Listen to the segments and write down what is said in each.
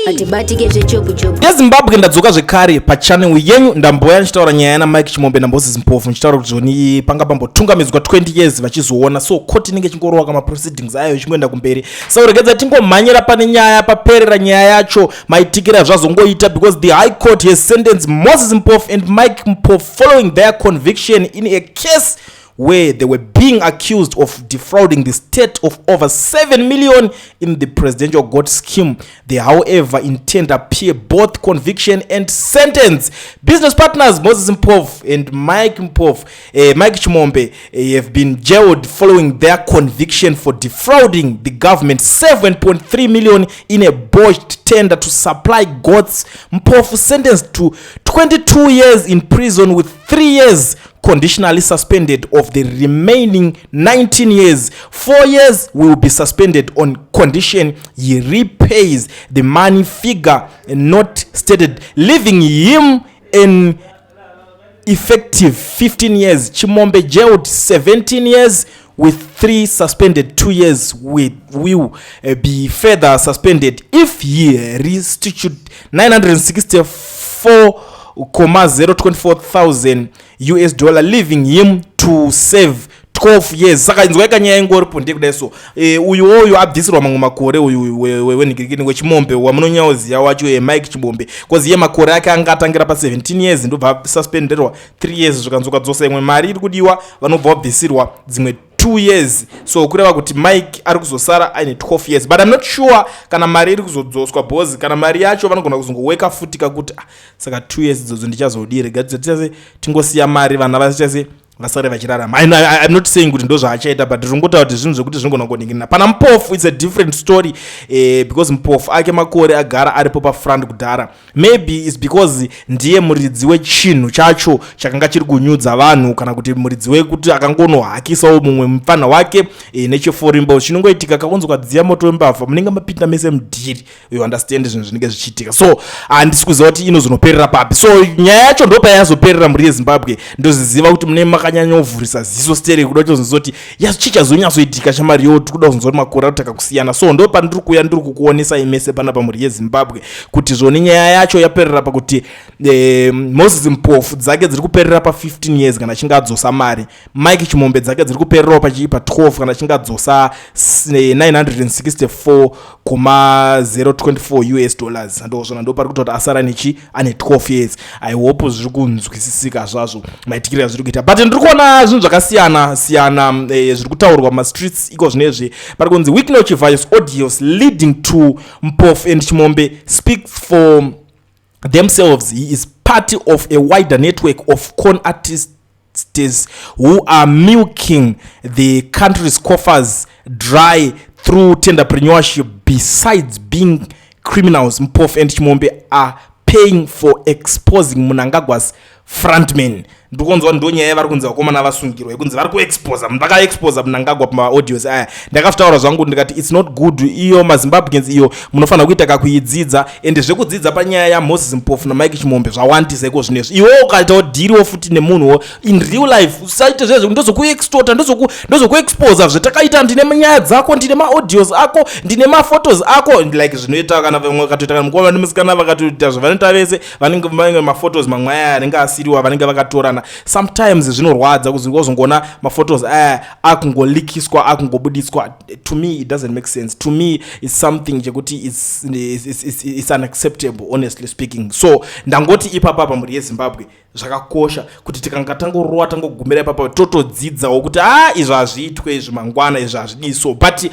Atibatike zvechopu chopu. Zimbabwe ndadzoka zvekare pachannel yenyu ndamboya nchitaura nyaya yana Mike Chimombe naMoses Mpofu nchitaura kuti zvoni panga pambotungamidzwa 20 years vachizoona so court inenge chingorowa kama proceedings ayo chimboenda kumberi sauregedza tingomhanyira pane nyaya paperera nyaya yacho maitikira zvazongoita because the high court has sentenced Moses Mpofu and Mike Mpofu following their conviction in a case where they were being accused of defrauding the state of over 7 million in the presidential gold scheme. They, however, intend to appeal both conviction and sentence. Business partners Moses Mpofu and Mike Chimombe have been jailed following their conviction for defrauding the government 7.3 million in a botched tender to supply goats. Mpofu sentenced to 22 years in prison with 3 years conditionally suspended. Of the remaining 19 years, 4 years will be suspended on condition he repays the money figure not stated, leaving him an effective 15 years. Chimombe jailed 17 years with 3 suspended. 2 years will be further suspended if he restituted 964,024,000 US dollar, leaving him to save 12 years. Saka inzwaika nyaya ingoripo ndekudai so uyu abvisirwa mamwe makore uyu wenhikirikini weChimombe wamunonyaoziya wacho Mike Chimombe kozi iye makore ake anga atangira pa 17 years ndobva suspenderwa 3 years zvikanzoka dzosa imwe mari iri kudiwa vanobva vabvisirwa dzimwe 2 years so kureva kuti Mike ari kuzosara aine 12 years but I'm not sure kana mari iri kuzodzoswa bozi kana mari yacho vanogona kuzongoweka futi kakuti saka 2 years idzodzo ndichazodire gadzatise tingosiya mari vana vasichase vasare vachirarama. I'm not saying kuti ndo zvaachaita but ringotaura kuti zvinhu zvekuti zvinogona kuningirina pana Mpofu. It's a different story because Mpofu ake makore agara aripo pafront kudhara. Maybe it's because ndiye muridzi wechinhu chacho chakanga chiri kunyudza vanhu kana kuti muridzi wekuti akangonohakisawo mumwe mufana wake necheforimbo chinongoitika kakonzwa dziya moto wembavha munenge mapinda mese mudhiri. You understand zvinhu zvinenge zvichiitika so handisi kuziva kuti inozonoperera papi so nyaya yacho ndo payazoperera muri yeZimbabwe ndoziziva kuti mune makanyanya ovhurisa ziso stere kuda kuzoti chichazonyazoitika chamari yo kuda kuzoti makore ataka kusiyana so ndo pandiri kuya ndiri kukuonesa imese pana pamuri yeZimbabwe kuti zvoni nyaya yacho yaperera pakuti Moses Mpofu dzake dziri kuperera pa 15 years kana chinga adzosa mari. Mike Chimombe dzake dziri kuperera pa 12 kana chinga adzosa 964,024 US dollars ndozvona ndo pari kuti asara nechi ane 12 years. I hope zviri kunzwisisika zvazvo maitikira zviri kuita but ndiri kuona zvinhu zvakasiyana zviri kutaurwa mastreets iko zvinezvi pari kunzi weekly chivayo audios leading to Mpofu and Chimombe speak for themselves. He is part of a wider network of con artists who are milking the country's coffers dry through entrepreneurship. Besides being criminals, Mpofu and Chimombe are paying for exposing Mnangagwa's frontmen. Ndikonzwa ndonyaya vari kunzi vakomana vasungirwa ikunzi vari kuexposa ndakaexposa Mnangagwa pamaaudios aya ndakafutaura zvangu ndikati it's not good. Iyo maZimbabweans iyo munofanira kuita kakuidzidza ende zvekudzidza panyaya yaMoses Mpofu naMike Chimombe zvawandisa iko zvinezvi iwo ukaitawo dhiriwo futi nemunhuwo in real life usaite zvezvo ndozokuextorta ndozokuexposa zvetakaita ndine nyaya dzako ndine maaudios ako ndine maphotos ako like zvinoita kana vamwe vakatoita kana mukoma nemusikana vakatoita zvavanoita vese vanenge vaine maphotos mamwe aya anenge asiriwa vanenge vakatorana. Sometimes zvinorwadza kuzongona maphotos aya akungolikiswa akungobudiswa. To me it doesn't make sense. To me it's something chekuti it's unacceptable honestly speaking. So ndangoti ipapa muri yeZimbabwe zvakakosha kuti tikanga tangorowa tangogumira ipapa totodzidzawo kuti izvo hazviitwe zvimangwana izvo hazvidiso but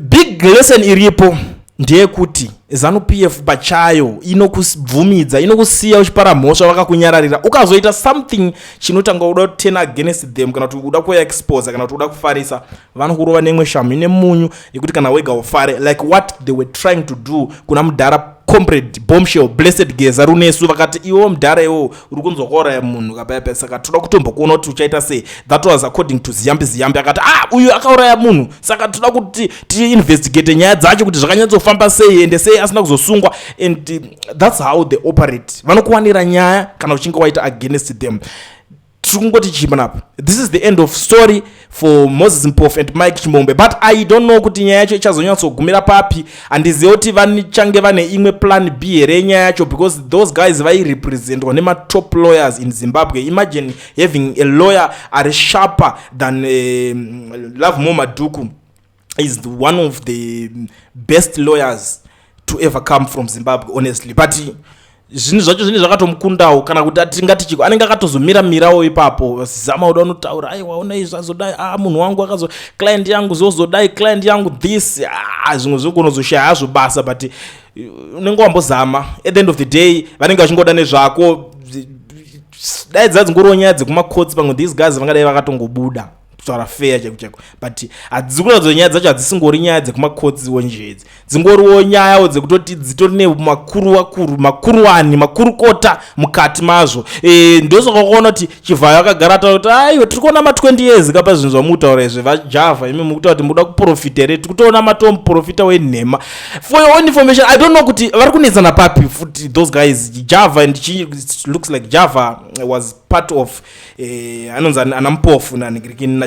big lesson iripo ndeyekuti ZANU-PF pachayo inokubvumidza inokusiya uchipara mhosva vakakunyararira ukazoita something chinotanga uda kutena against them kana kuti uda kuexpose kana kuti uda kufarisa vanokurova nemwe shamu ine munyu yekuti kana wega ufare like what they were trying to do kuna mudhara comrade bombshell blessed geza runesu vakati iwo mudhara iwo uri kunzokora munhu kapaya saka toda kutombokuona kuti uchaita sei. That was according to Ziyambi akati uyu akauraya munhu saka toda kuti investigate nyaya dzacho kuti zvakanyatsofamba sei ende sei asina kuzosungwa and that's how they operate. Vanokuwanira nyaya kana uchinge waita against them. tikungoti chipanapa. This is the end of story for Moses Mpofu and Mike Chimombe, but I don't know kuti nyaya yacho ichazonyatsogumira papi, handizivi kuti vanichange vane imwe plan B here nyaya yacho, because those guys vairepresentwa nema-top lawyers in Zimbabwe. Imagine having a lawyer are sharper than Love Maduku is one of the best lawyers to ever come from Zimbabwe, honestly. But zvinhu zvacho zvinhu zvakatomukundawo, kana kuti atingati chiko anenge akatozomira-mirawo ipapo, zama uda unotaura aiwa una izvi azodai, munhu wangu akazo client yangu zozodai, client yangu this, zvimwe zvogonozoshaya hazvo basa, but unenge wambozama. At the end of the day vanenge vachingoda nezvako, dai dzadzingoriwo nyaya dzekumakotsi pamwe these guys vangadai vakatongobuda kutaura fair cheko, but hadzikuratidza nyaya dzacho hadzisingori nyaya dzekumakotsiwo njedzi, dzingoriwo nyayawo dzekutoti dzitori nemakuruwani makurukota mukati mazvo. Ndosakaona kuti Chivhayo akagara taura kuti aiwa tiri kuona ma20 years kapa zvinhu zvamutaura izvi vajavha, imi mukutaura kuti muda kuprofita rate, kutoona matomuprofita wenhema. For your own information, I don't know kuti vari kunetsana papi futi those guys Java, and it looks like Java was part of anonzi ana Mpofu na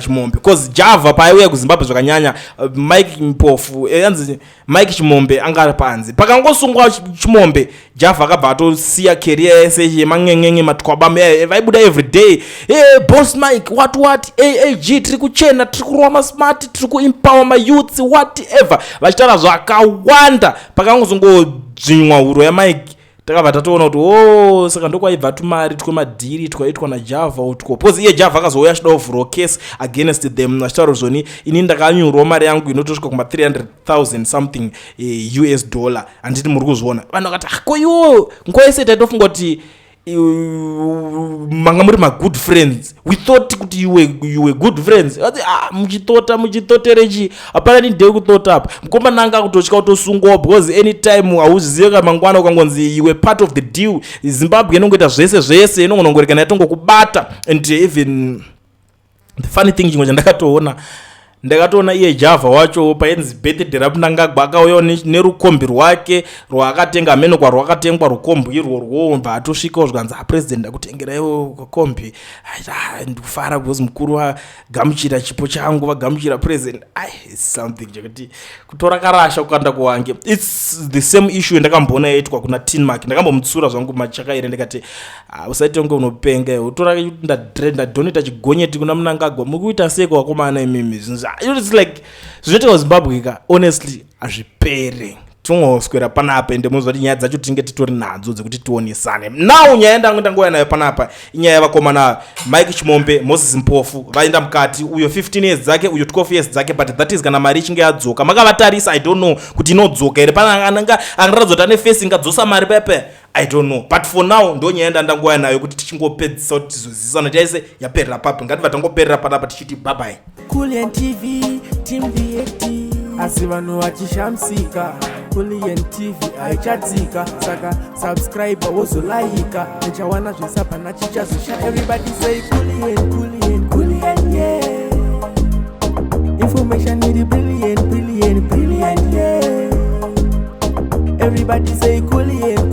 Chimombe, because Java paaiuya kuZimbabwe zvakanyanya Mike Mpofu yanzi Mike Chimombe angari panze, pakangosungwa Chimombe Java akabva atosiya career yese yemang'eng'enge matwaba vaibuda every day, boss Mike what AAG tiri kuchena, tiri kurova masmart, tiri kuempower mayouths whatever, vachitaura zvakawanda. Pakangozongodzvinywa huro yaMike takabva tatoona kuti saka ndokwaibva tumari twemadhiri twaitwa naJava utwo, because iye Java akazouya achida kuvhurawo case against them achitaura zvoni ini ndakanyurwa mari yangu inotosvika kuma 300,000 something US dollar, handiti muri kuzviona. Vanhu vakati ko iwo nguva yese taitofunga kuti manga muri ma-good friends, we thought kuti you were good friends. muchitoterechi hapana nidhei kuthota apa, mukomana anga kutotya kutosungwa, because anytime hauzizive kana mangwana ukangonzi you were part of the deal, Zimbabwe inongoita zvese inongonogorekana yatongokubata. And even the funny thing chimwe ndakatoona iye Java wacho painzi birthday raMnangagwa akauya nerukombi rwake rwaakatenga amene kwa rwakatengwa rukombi irworwo, mbva atosvikawo zvikanzi president akutengerawo kombi, ndikufara because mukuru wagamuchira chipo changu, vagamuchira president. It's something chekuti kutora karasha kukaenda kuwange. It's the same issue yandakamboona yaitwa kuna Tinmark, ndakambomutsura zvangu machakaire ndikati usaite unge unopenga, utora ndadoneta chigonyeti kuna Mnangagwa, mukuita seko wakomana imimi. It's like zvinoita kuZimbabwe honestly hazviperi, tongoswera panapa ende munzwa kuti nyaya dzacho tinge titori nadzo dzekuti tionesane. Now nyaya ndangoya nayo panapa inyaya yavakomana Mike Chimombe, Moses Mpofu vaenda mukati, uyo 15 years dzake, uyo 12 years dzake, but that is kana mari ichinge yadzoka. Makavatarisa I don't know kuti inodzoka here, pana angaratidza kuti ane face ingadzosa mari pepe, I don't know, but for now ndo nyaya ndangoya nayo kuti tichingopedzisa kuti tizozisana chaise yaperera papo. Ngativa tangoperera panapa tichiti bye bye. Kulien TV, Team VAT, asi vanhu vachishamsika. Kulien TV haichatsika, saka subscribe wozolaika, nechawana zvisapana chichazosha. Everybody say Kulien, yeah. Information need brilliant, yeah. Everybody say Kulien.